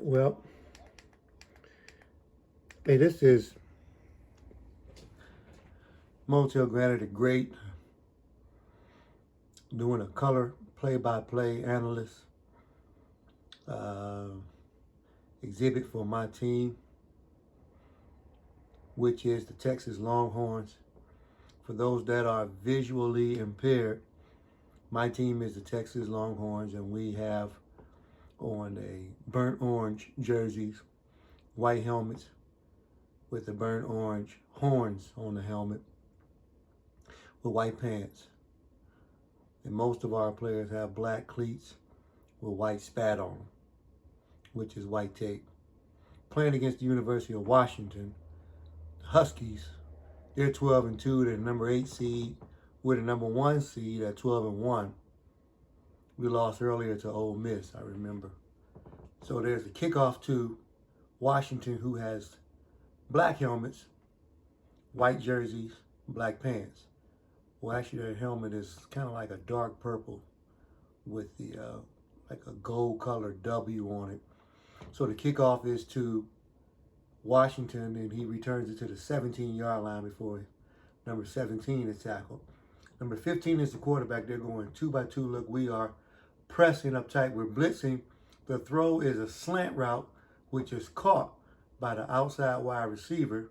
Well, hey, this is Motel Granite the Great doing a color play-by-play analyst uh, exhibit for my team, which is the Texas Longhorns. For those that are visually impaired, my team is the Texas Longhorns, and we have on a burnt orange jerseys, white helmets with the burnt orange horns on the helmet, with white pants. And most of our players have black cleats with white spat on them, which is white tape. Playing against the University of Washington, the Huskies, they're 12-2, they're the number 8 seed. We're the number 1 seed at 12-1. We lost earlier to Ole Miss, I remember. So there's the kickoff to Washington, who has black helmets, white jerseys, black pants. Well, actually, their helmet is kind of like a dark purple with the like a gold colored W on it. So the kickoff is to Washington, and he returns it to the 17-yard line before number 17 is tackled. Number 15 is the quarterback. They're going 2-by-2 look. We are pressing up tight. We're blitzing. The throw is a slant route, which is caught by the outside wide receiver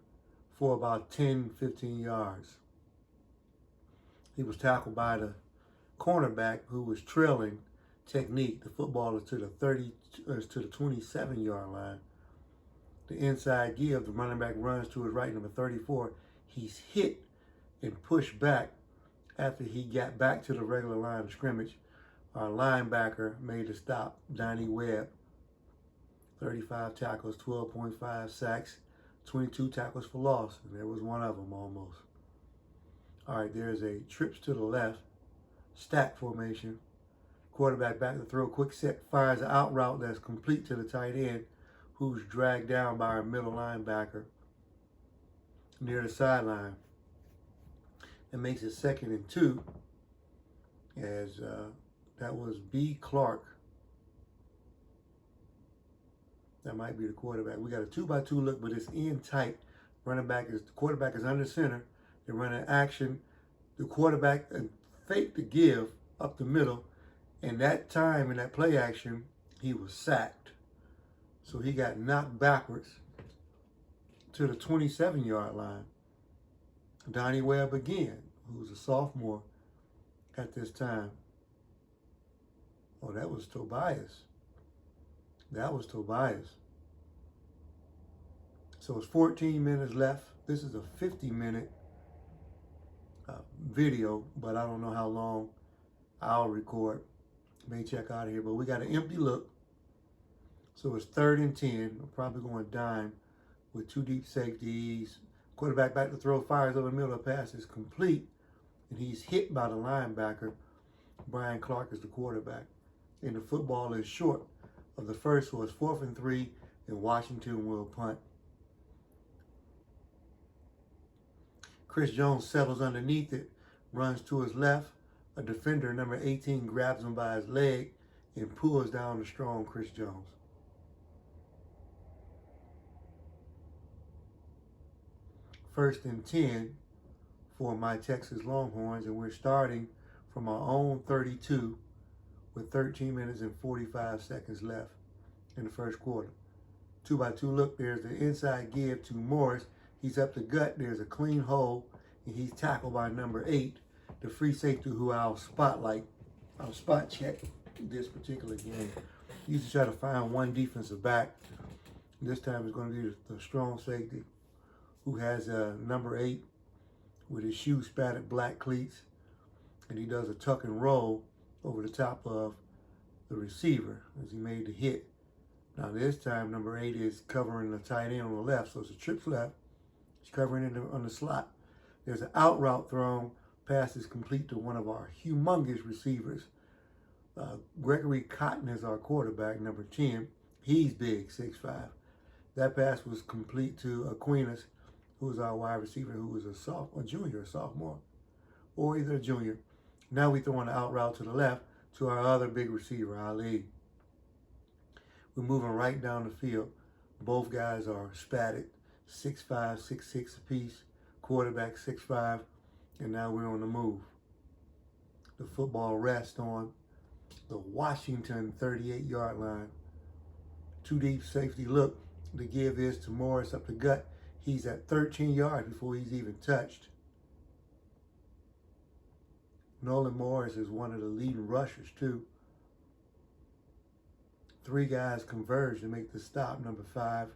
for about 10, 15 yards. He was tackled by the cornerback who was trailing technique. The football is to the 27-yard line. The inside give, the running back runs to his right, number 34. He's hit and pushed back after he got back to the regular line of scrimmage. Our linebacker made the stop, Donnie Webb. 35 tackles, 12.5 sacks, 22 tackles for loss, and there was one of them almost. All right, there's a trips to the left, stack formation. Quarterback back to throw, quick set, fires an out route that's complete to the tight end, who's dragged down by our middle linebacker near the sideline. It makes it 2nd and 2, as that was B. Clark. That might be the quarterback. We got a 2-by-2 look, but it's in tight. The quarterback is under center. They run an action. The quarterback faked the give up the middle. And that time in that play action, he was sacked. So he got knocked backwards to the 27-yard line. Donnie Webb again, who's a sophomore at this time. Oh, that was Tobias. That was Tobias. So it's 14 minutes left. This is a 50-minute video, but I don't know how long I'll record. May check out of here, but we got an empty look. So it's 3rd and 10. We're probably going dime with 2 deep safeties. Quarterback back to throw, fires over the middle. The pass is complete, and he's hit by the linebacker. Brian Clark is the quarterback. And the football is short of the first, so it's 4th and 3, and Washington will punt. Chris Jones settles underneath it, runs to his left. A defender, number 18, grabs him by his leg and pulls down the strong Chris Jones. First and 10 for my Texas Longhorns, and we're starting from our own 32 with 13 minutes and 45 seconds left in the first quarter. 2-by-2 look, there's the inside give to Morris. He's up the gut, there's a clean hole, and he's tackled by number 8, the free safety who I'll spot check this particular game. Usually try to find one defensive back. This time it's going to be the strong safety who has a number 8 with his shoe spattered black cleats, and he does a tuck and roll over the top of the receiver as he made the hit. Now this time number 8 is covering the tight end on the left, so it's a trips left. He's covering it on the slot. There's an out route thrown. Pass is complete to one of our humongous receivers. Gregory Cotton is our quarterback, number 10. He's big, 6'5". That pass was complete to Aquinas, who is our wide receiver, who is a sophomore, or either a junior. Now we throw an out route to the left to our other big receiver, Ali. We're moving right down the field. Both guys are spatted, 6'5", 6'6" apiece. Quarterback 6'5", and now we're on the move. The football rests on the Washington 38-yard line. Two deep safety look. The give is to Morris up the gut. He's at 13 yards before he's even touched. Nolan Morris is one of the leading rushers too. Three guys converge to make the stop. Number 5,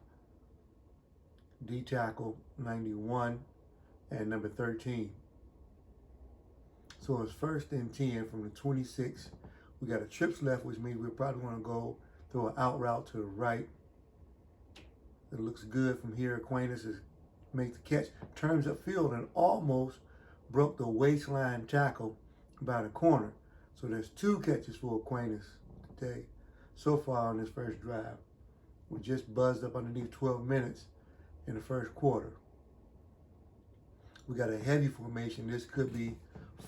D tackle 91, and number 13. So it's 1st and 10 from the 26. We got a trips left, which means we'll probably want to go throw an out route to the right. It looks good from here. Aquinas makes the catch, turns upfield, and almost broke the waistline tackle by the corner. So there's 2 catches for Aquinas today so far on this first drive. We just buzzed up underneath 12 minutes in the first quarter. We got a heavy formation. This could be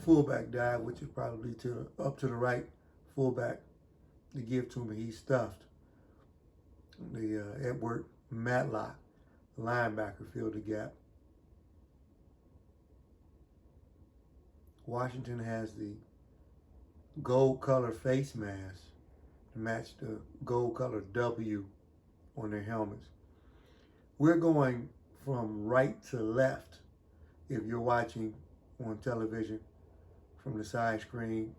fullback dive, which is probably up to the right fullback to give to him. He's stuffed. The Edward Matlock, linebacker, filled the gap. Washington has the gold color face mask to match the gold color W on their helmets. We're going from right to left if you're watching on television from the side screen.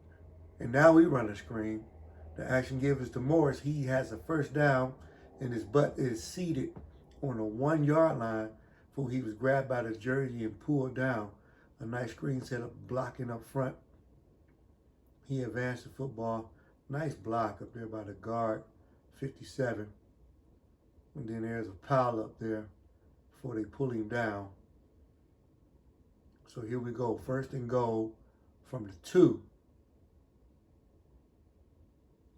And now we run a screen. The action give is to Morris. He has a first down and his butt is seated on the 1-yard line before he was grabbed by the jersey and pulled down. A nice screen setup blocking up front. He advanced the football. Nice block up there by the guard, 57. And then there's a pile up there before they pull him down. So here we go, 1st and goal from the 2.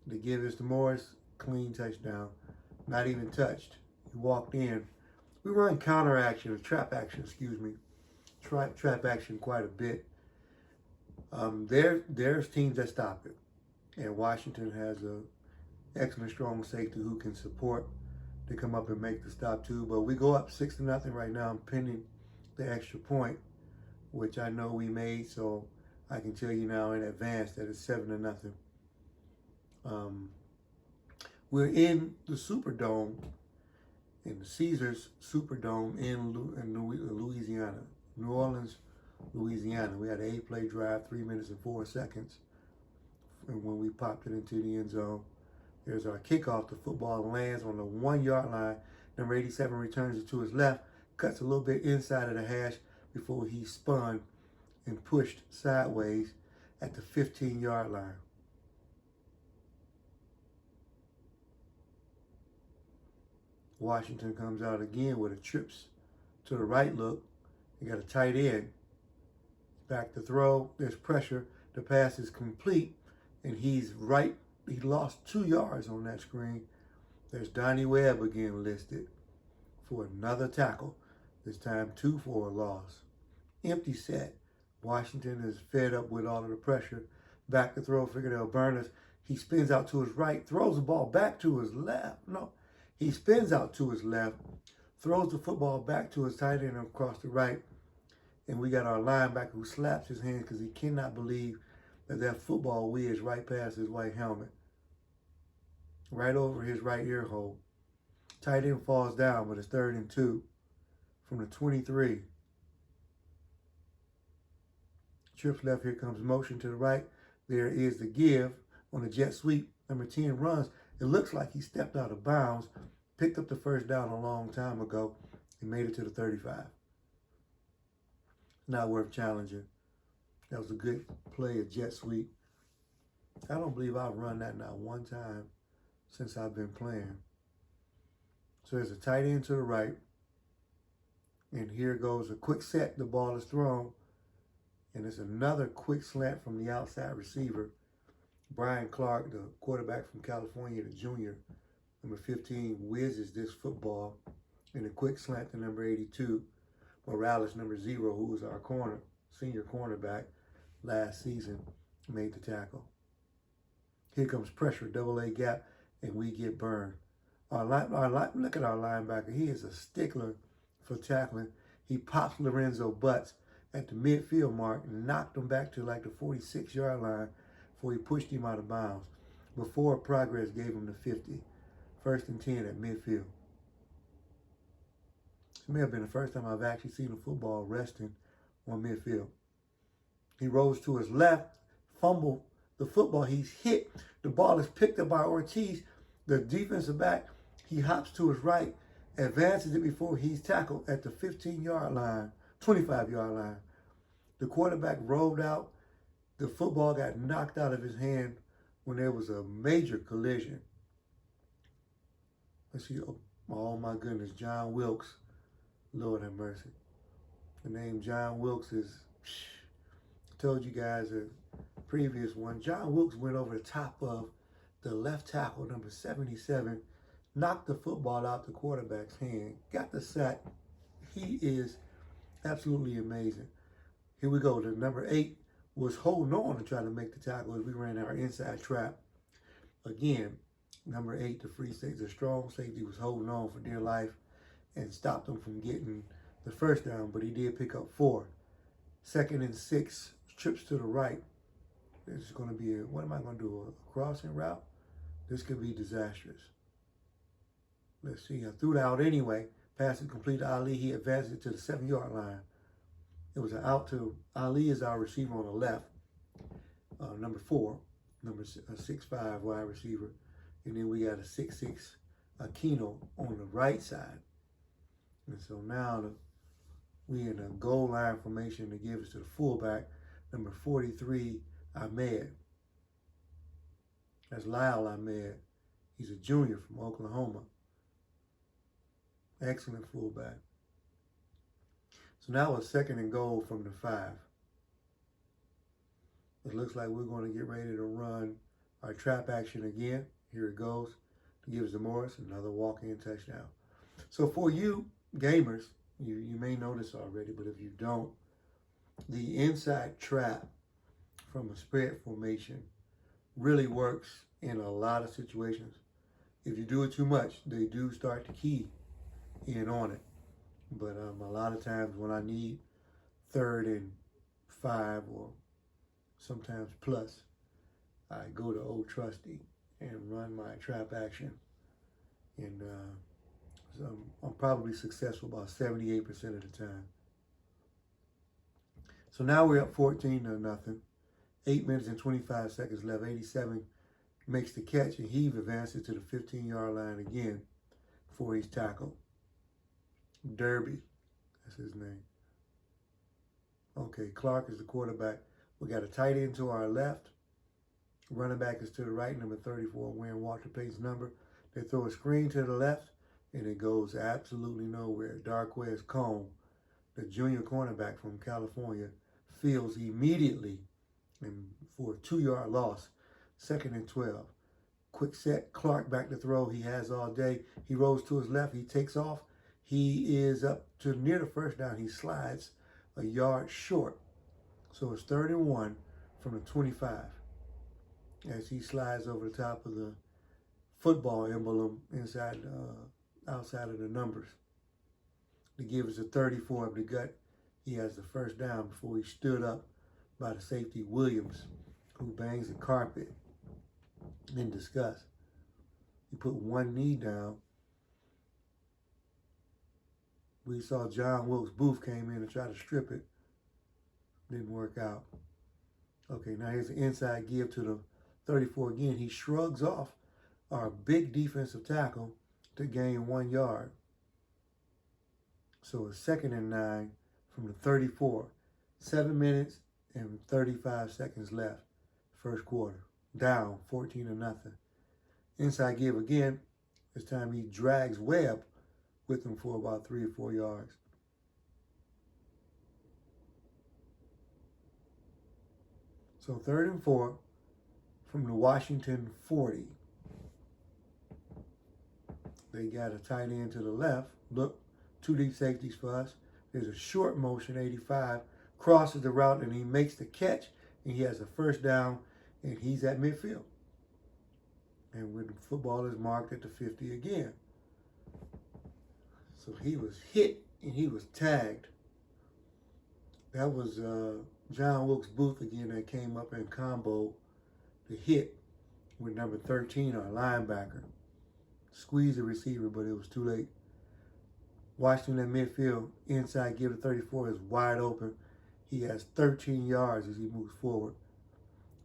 The give is to Morris, clean touchdown. Not even touched. He walked in. We run counter action, or trap action, excuse me. Trap action quite a bit. There's teams that stop it. And Washington has a excellent strong safety who can support to come up and make the stop too. But we go up 6-0 right now, pending the extra point, which I know we made, so I can tell you now in advance that it's 7-0. We're in the Superdome, in the Caesars Superdome in Louisiana, New Orleans, Louisiana. We had an 8-play drive, 3 minutes and 4 seconds. And when we popped it into the end zone, there's our kickoff. The football lands on the 1-yard line. Number 87 returns it to his left, cuts a little bit inside of the hash before he spun and pushed sideways at the 15-yard line. Washington comes out again with a trips to the right look. You got a tight end. Back to throw. There's pressure. The pass is complete, and he's right. He lost 2 yards on that screen. There's Donnie Webb again listed for another tackle. This time 2 for a loss. Empty set. Washington is fed up with all of the pressure. Back to throw. Figueroa Burners. He spins out to his right. Throws the ball back to his left. No. He spins out to his left, throws the football back to his tight end across the right, and we got our linebacker who slaps his hands because he cannot believe that football whizzed right past his white helmet, right over his right ear hole. Tight end falls down, but it's 3rd and 2 from the 23. Trips left, here comes motion to the right. There is the give on the jet sweep. Number 10 runs. It looks like he stepped out of bounds, picked up the first down a long time ago, and made it to the 35. Not worth challenging. That was a good play, a jet sweep. I don't believe I've run that not one time since I've been playing. So there's a tight end to the right. And here goes a quick set. The ball is thrown. And it's another quick slant from the outside receiver. Brian Clark, the quarterback from California, the junior, number 15, whizzes this football in a quick slant to number 82. Morales, number 0, who was our senior cornerback last season, made the tackle. Here comes pressure, double A gap, and we get burned. Look at our linebacker. He is a stickler for tackling. He pops Lorenzo Butts at the midfield mark and knocked him back to like the 46-yard line before he pushed him out of bounds. Before progress gave him the 50. 1st and 10 at midfield. This may have been the first time I've actually seen a football resting on midfield. He rolls to his left, fumbled the football. He's hit. The ball is picked up by Ortiz, the defensive back. He hops to his right, advances it before he's tackled at the 15-yard line, 25-yard line. The quarterback rolled out. The football got knocked out of his hand when there was a major collision. Let's see. Oh my goodness, John Wilkes. Lord have mercy. The name John Wilkes is, I told you guys a previous one. John Wilkes went over the top of the left tackle, number 77, knocked the football out the quarterback's hand, got the sack. He is absolutely amazing. Here we go. The number 8 was holding on to try to make the tackle as we ran our inside trap. Again, number 8, the free safety, the strong safety, was holding on for dear life and stopped him from getting the first down, but he did pick up 4. 2nd and 6, trips to the right. This is going to be what am I going to do, a crossing route? This could be disastrous. Let's see, I threw it out anyway. Pass it complete to Ali. He advanced it to the 7-yard line. It was an out to Ali is our receiver on the left. Number 4, number 6'5" wide receiver. And then we got a 6'6" Aquino on the right side. And so now we in a goal line formation to give us to the fullback, number 43, Ahmed. That's Lyle Ahmed. He's a junior from Oklahoma. Excellent fullback. So now it's 2nd and goal from the 5. It looks like we're going to get ready to run our trap action again. Here it goes to give us to Morris, another walk-in touchdown. So for you gamers, you may know this already, but if you don't, the inside trap from a spread formation really works in a lot of situations. If you do it too much, they do start to key in on it. But a lot of times when I need 3rd and 5 or sometimes plus, I go to Old Trusty and run my trap action. And so I'm probably successful about 78% of the time. So now we're up 14-0. 8 minutes and 25 seconds left. 87 makes the catch, and Heave advances to the 15-yard line again before he's tackled. Derby, that's his name. Okay, Clark is the quarterback. We got a tight end to our left. Running back is to the right, number 34, wearing Walter Payton's number. They throw a screen to the left, and it goes absolutely nowhere. Darquez Cone, the junior cornerback from California, fields immediately and for a 2-yard loss. 2nd and 12. Quick set, Clark back to throw. He has all day. He rolls to his left. He takes off. He is up to near the first down. He slides a yard short. So it's 3rd and 1 from the 25 as he slides over the top of the football emblem inside, outside of the numbers. To give us a 34 up the gut. He has the first down before he stood up by the safety Williams, who bangs the carpet in disgust. He put one knee down. We saw John Wilkes Booth came in and tried to strip it. Didn't work out. Okay, now here's the inside give to the 34 again. He shrugs off our big defensive tackle to gain 1 yard. So it's 2nd and 9 from the 34. 7 minutes and 35 seconds left. First quarter. Down 14-0. Inside give again. This time he drags Webb with him for about 3 or 4 yards. So 3rd and 4 from the Washington 40. They got a tight end to the left. Look, 2 deep safeties for us. There's a short motion, 85, crosses the route, and he makes the catch, and he has a first down, and he's at midfield. And when the football is marked at the 50 again. So he was hit and he was tagged. That was John Wilkes Booth again that came up in combo the hit with number 13, our linebacker. Squeezed the receiver, but it was too late. Washington at midfield, inside, give to 34 is wide open. He has 13 yards as he moves forward.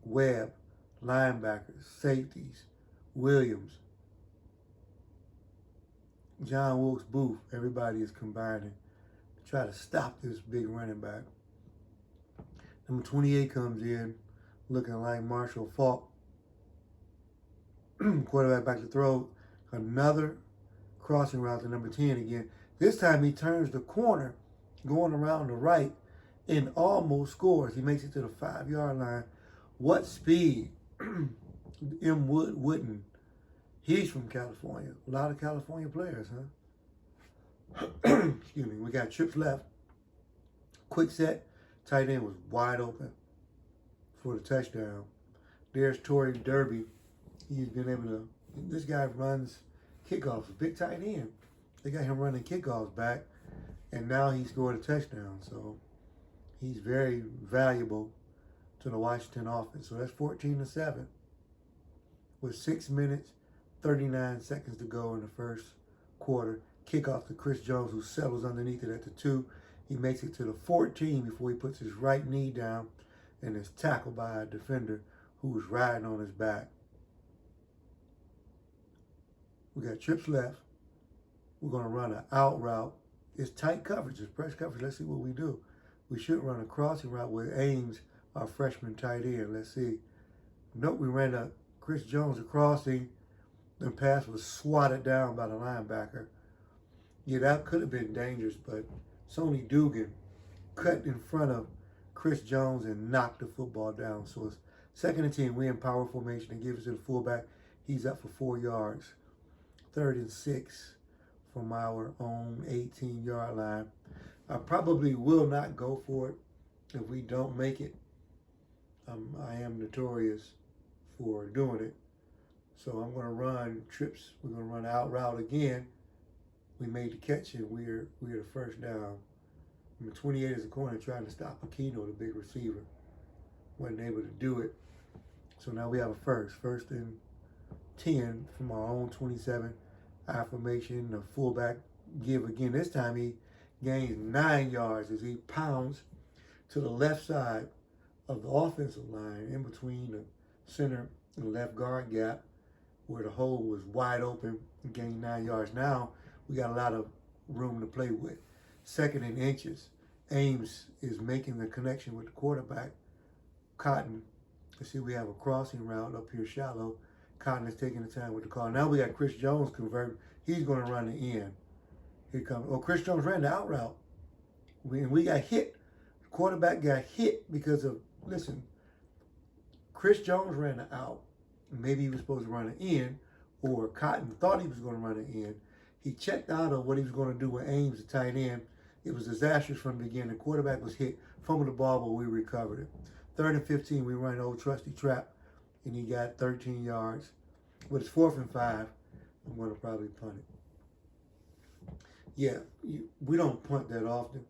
Webb, linebackers, safeties, Williams, John Wilkes Booth, everybody is combining to try to stop this big running back. Number 28 comes in looking like Marshall Faulk. Quarterback back to throw. Another crossing route to number 10 again. This time he turns the corner, going around the right, and almost scores. He makes it to the 5-yard line. What speed. M. Wooden. He's from California. A lot of California players, huh? Excuse me. We got trips left. Quick set. Tight end was wide open for the touchdown. There's Torrey Derby. He's been able to, this guy runs kickoffs, big tight end. They got him running kickoffs back, and now he scored a touchdown. So he's very valuable to the Washington offense. So that's 14-7 with 6 minutes, 39 seconds to go in the first quarter. Kickoff to Chris Jones, who settles underneath it at the 2. He makes it to the 14 before he puts his right knee down and is tackled by a defender who was riding on his back. We got trips left. We're going to run an out route. It's tight coverage. It's press coverage. Let's see what we do. We should run a crossing route with Ames, our freshman tight end. Let's see. Nope, we ran a Chris Jones a crossing. The pass was swatted down by the linebacker. Yeah, that could have been dangerous, but Sonny Dugan cut in front of Chris Jones and knocked the football down. So it's 2nd and 10. We in power formation and give it to the fullback. He's up for 4 yards. 3rd and 6 from our own 18-yard line. I probably will not go for it if we don't make it. I am notorious for doing it. So I'm going to run trips. We're going to run out route again. We made the catch and we're the first down. Number 28 is a corner trying to stop Aquino, the big receiver. Wasn't able to do it. So now we have a first and 10 from our own 27. Our formation, the fullback give again. This time he gains 9 yards as he pounds to the left side of the offensive line in between the center and the left guard gap where the hole was wide open and gained 9 yards. Now we got a lot of room to play with. 2nd and inches. Ames is making the connection with the quarterback, Cotton. You see we have a crossing route up here shallow. Cotton is taking the time with the call. Now we got Chris Jones converting. He's going to run the end. Here comes, Chris Jones ran the out route. We got hit. The quarterback got hit because of, listen, Chris Jones ran the out. Maybe he was supposed to run an in, or Cotton thought he was going to run an in. He checked out of what he was going to do with Ames, the tight end. It was disastrous from the beginning. The quarterback was hit, fumbled the ball, but we recovered it. 3rd and 15, we run old trusty trap, and he got 13 yards. But it's 4th and 5. I'm going to probably punt it. Yeah, we don't punt that often,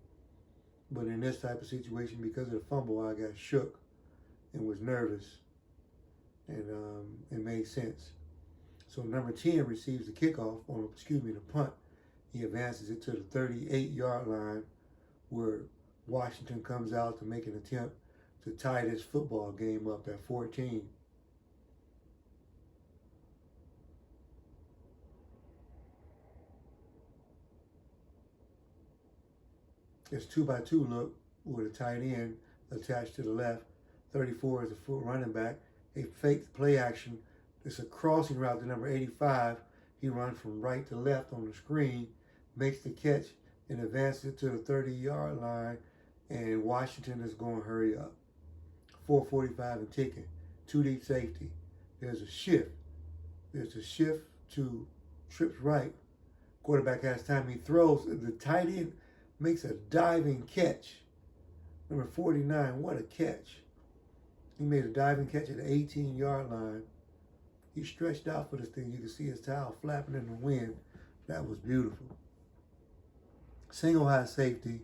but in this type of situation, because of the fumble, I got shook and was nervous, and it made sense. So number 10 receives the kickoff, the punt. He advances it to the 38-yard line where Washington comes out to make an attempt to tie this football game up at 14. It's 2-by-2 look with a tight end attached to the left. 34 is a full running back. A fake play action. It's a crossing route to number 85. He runs from right to left on the screen, makes the catch, and advances it to the 30-yard line. And Washington is going to hurry up. 4:45 and ticking. 2 deep safety. There's a shift. There's a shift to trips right. Quarterback has time. He throws. The tight end makes a diving catch. Number 49, what a catch. He made a diving catch at the 18-yard line He stretched out for this thing. You can see his towel flapping in the wind. That was beautiful. Single high safety.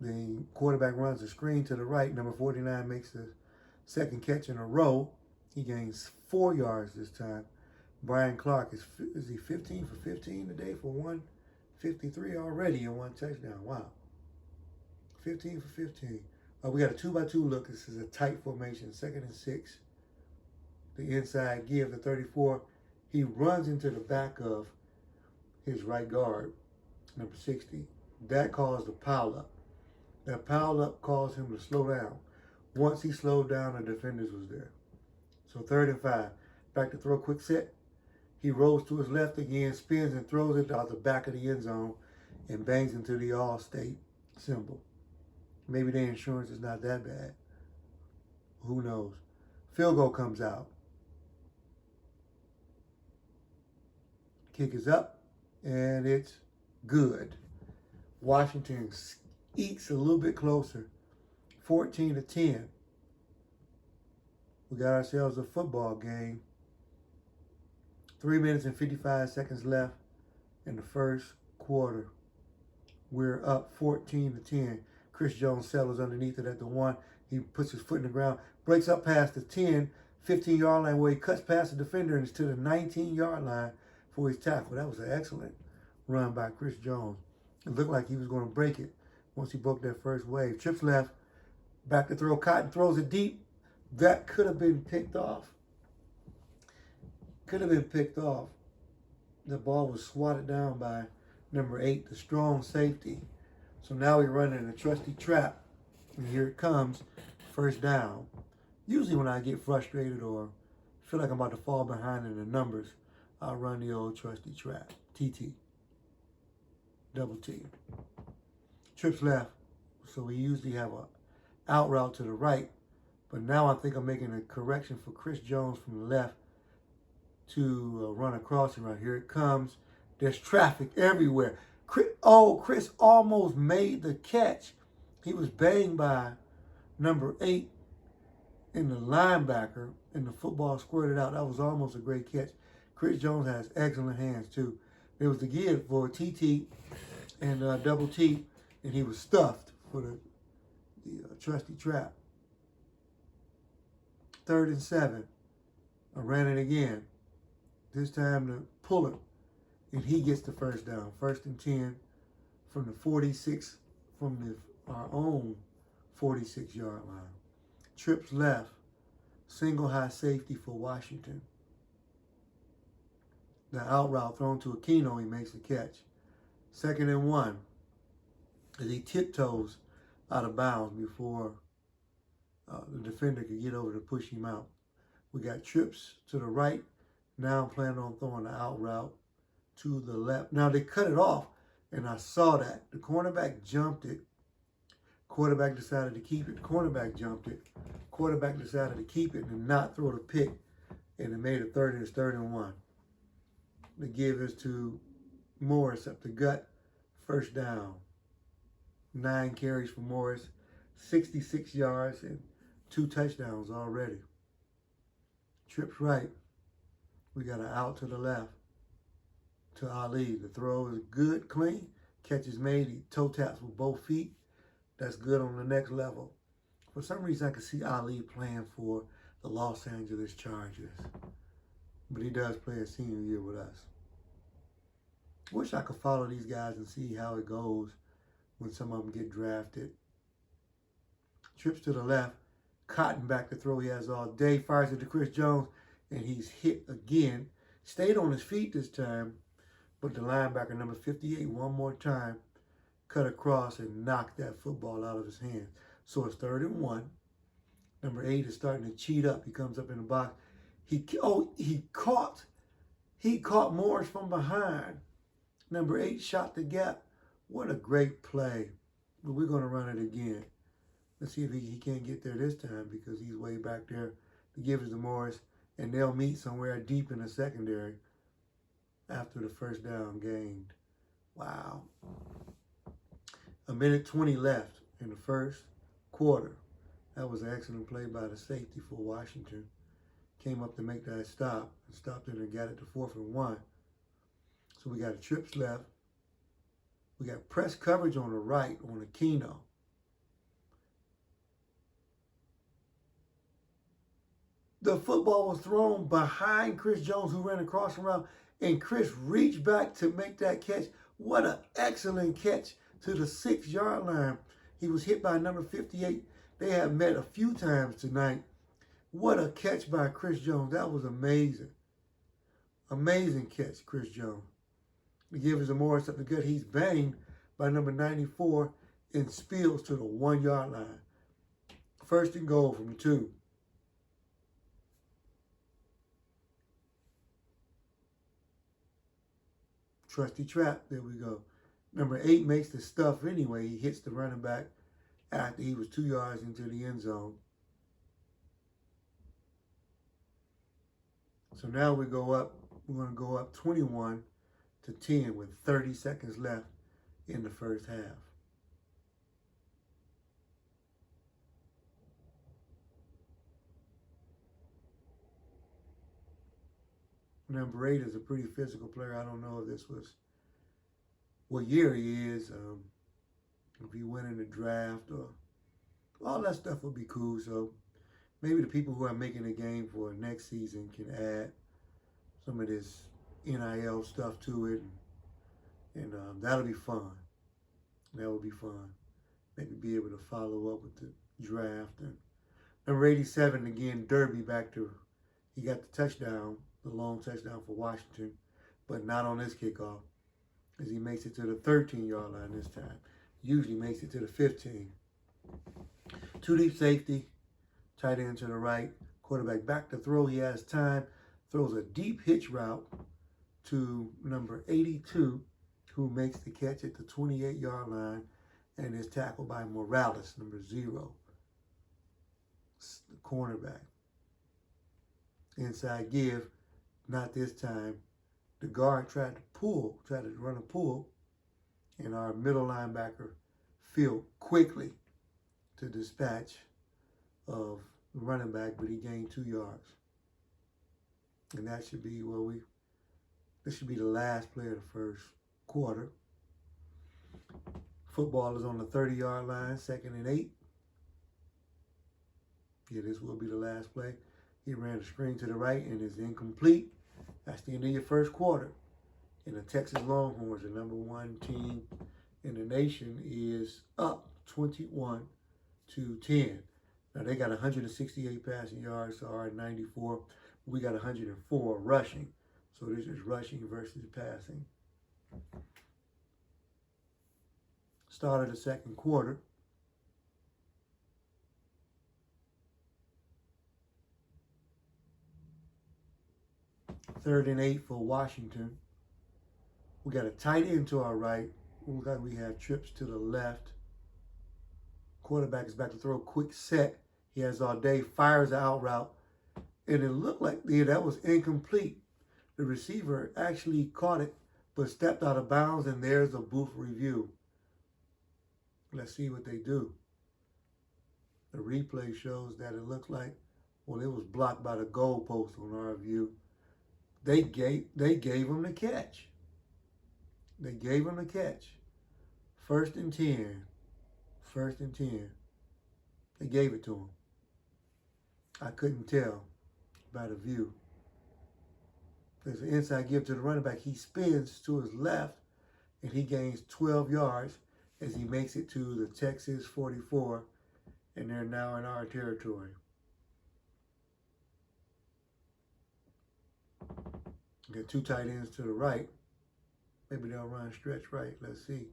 The quarterback runs the screen to the right. Number 49 makes the second catch in a row. He gains 4 yards this time. Brian Clark is he 15 for 15 today for 153 already and 1 touchdown. Wow. 15 for 15. We got a 2-by-2 look. This is a tight formation. 2nd and 6. The inside give, the 34. He runs into the back of his right guard, number 60. That caused a pile up. That pile up caused him to slow down. Once he slowed down, the defenders was there. So 3rd and 5. Back to throw, quick set. He rolls to his left again, spins and throws it out the back of the end zone and bangs into the All-State symbol. Maybe their insurance is not that bad. Who knows? Field goal comes out. Kick is up, and it's good. Washington ekes a little bit closer. 14-10. We got ourselves a football game. 3 minutes and 55 seconds left in the first quarter. We're up 14-10. Chris Jones settles underneath it at the 1. He puts his foot in the ground, breaks up past the 10, 15-yard line where he cuts past the defender and is to the 19-yard line for his tackle. That was an excellent run by Chris Jones. It looked like he was going to break it once he broke that first wave. Trips left, back to throw. Cotton throws it deep. That could have been picked off. Could have been picked off. The ball was swatted down by number 8, the strong safety. So now we're running a trusty trap. And here it comes, first down. Usually when I get frustrated or feel like I'm about to fall behind in the numbers, I'll run the old trusty trap. TT. Double T. Trips left. So we usually have a out route to the right. But now I think I'm making a correction for Chris Jones from the left to run across him. Right here it comes. There's traffic everywhere. Chris almost made the catch. He was banged by number 8 in the linebacker, and the football squirted out. That was almost a great catch. Chris Jones has excellent hands, too. There was the give for TT and double T, and he was stuffed for the trusty trap. 3rd and 7. I ran it again. This time to Puller, and he gets the first down. 1st and 10 from the 46, from our own 46-yard line. Trips left, single high safety for Washington. The out route thrown to Aquino, he makes the catch. 2nd and 1, as he tiptoes out of bounds before the defender could get over to push him out. We got trips to the right. Now I'm planning on throwing the out route to the left. Now they cut it off, and I saw that. The cornerback jumped it. Quarterback decided to keep it. Cornerback jumped it. Quarterback decided to keep it and not throw the pick, and it made it 3rd and 1. The give is to Morris up the gut. First down. 9 carries for Morris. 66 yards and 2 touchdowns already. Trips right. We got an out to the left to Ali. The throw is good, clean. Catch is made. He toe taps with both feet. That's good on the next level. For some reason, I could see Ali playing for the Los Angeles Chargers. But he does play a senior year with us. Wish I could follow these guys and see how it goes when some of them get drafted. Trips to the left. Cotton back to throw he has all day. Fires it to Chris Jones, and he's hit again. Stayed on his feet this time, but the linebacker, number 58, one more time, cut across and knocked that football out of his hands. So it's 3rd and 1. Number 8 is starting to cheat up. He comes up in the box. He caught Morris from behind. Number 8 shot the gap. What a great play. But we're going to run it again. Let's see if he can't get there this time because he's way back there. The give is to Morris, and they'll meet somewhere deep in the secondary after the first down gained. Wow. 1:20 left in the first quarter. That was an excellent play by the safety for Washington. came up to make that stop and stopped it and got it to 4th and 1. So we got a trips left. We got press coverage on the right on Aquino. The football was thrown behind Chris Jones, who ran across the route, and Chris reached back to make that catch. What an excellent catch to the 6-yard line. He was hit by number 58. They have met a few times tonight. What a catch by Chris Jones. That was amazing. Amazing catch, Chris Jones. To give Zamora something good, he's banged by number 94 and spills to the 1-yard line. 1st and goal from 2. Trusty trap, there we go. Number 8 makes the stuff anyway. He hits the running back after he was 2 yards into the end zone. So now we go up. We're going to go up 21-10 with 30 seconds left in the first half. Number 8 is a pretty physical player. I don't know if this was what year he is, if he went in the draft, or all that stuff would be cool. So maybe the people who are making the game for next season can add some of this NIL stuff to it, and that'll be fun. That would be fun. Maybe be able to follow up with the draft. And number 87, again, Derby back to, he got the touchdown, the long touchdown for Washington, but not on this kickoff, as he makes it to the 13-yard line this time. Usually makes it to the 15. 2 deep safety, tight end to the right, quarterback back to throw. He has time, throws a deep hitch route to number 82, who makes the catch at the 28-yard line and is tackled by Morales, number 0, the cornerback. Inside give, not this time. The guard tried to run a pull, and our middle linebacker filled quickly to dispatch of the running back, but he gained 2 yards. And that should be this should be the last play of the first quarter. Football is on the 30-yard line, 2nd and 8. Yeah, this will be the last play. He ran a screen to the right and is incomplete. That's the end of your first quarter. And the Texas Longhorns, the number 1 team in the nation, is up 21-10. Now, they got 168 passing yards to our 94. We got 104 rushing. So this is rushing versus passing. Start of the second quarter. Third and 8 for Washington. We got a tight end to our right. We have trips to the left. Quarterback is back to throw. Quick set. He has all day. Fires the out route. And it looked like that was incomplete. The receiver actually caught it, but stepped out of bounds, and there's a booth review. Let's see what they do. The replay shows that it looks like, well, it was blocked by the goalpost on our view. They gave him the catch. They gave him the catch. 1st and 10. 1st and 10. They gave it to him. I couldn't tell by the view. There's an inside give to the running back. He spins to his left, and he gains 12 yards as he makes it to the Texas 44, and they're now in our territory. Got 2 tight ends to the right. Maybe they'll run stretch right. Let's see.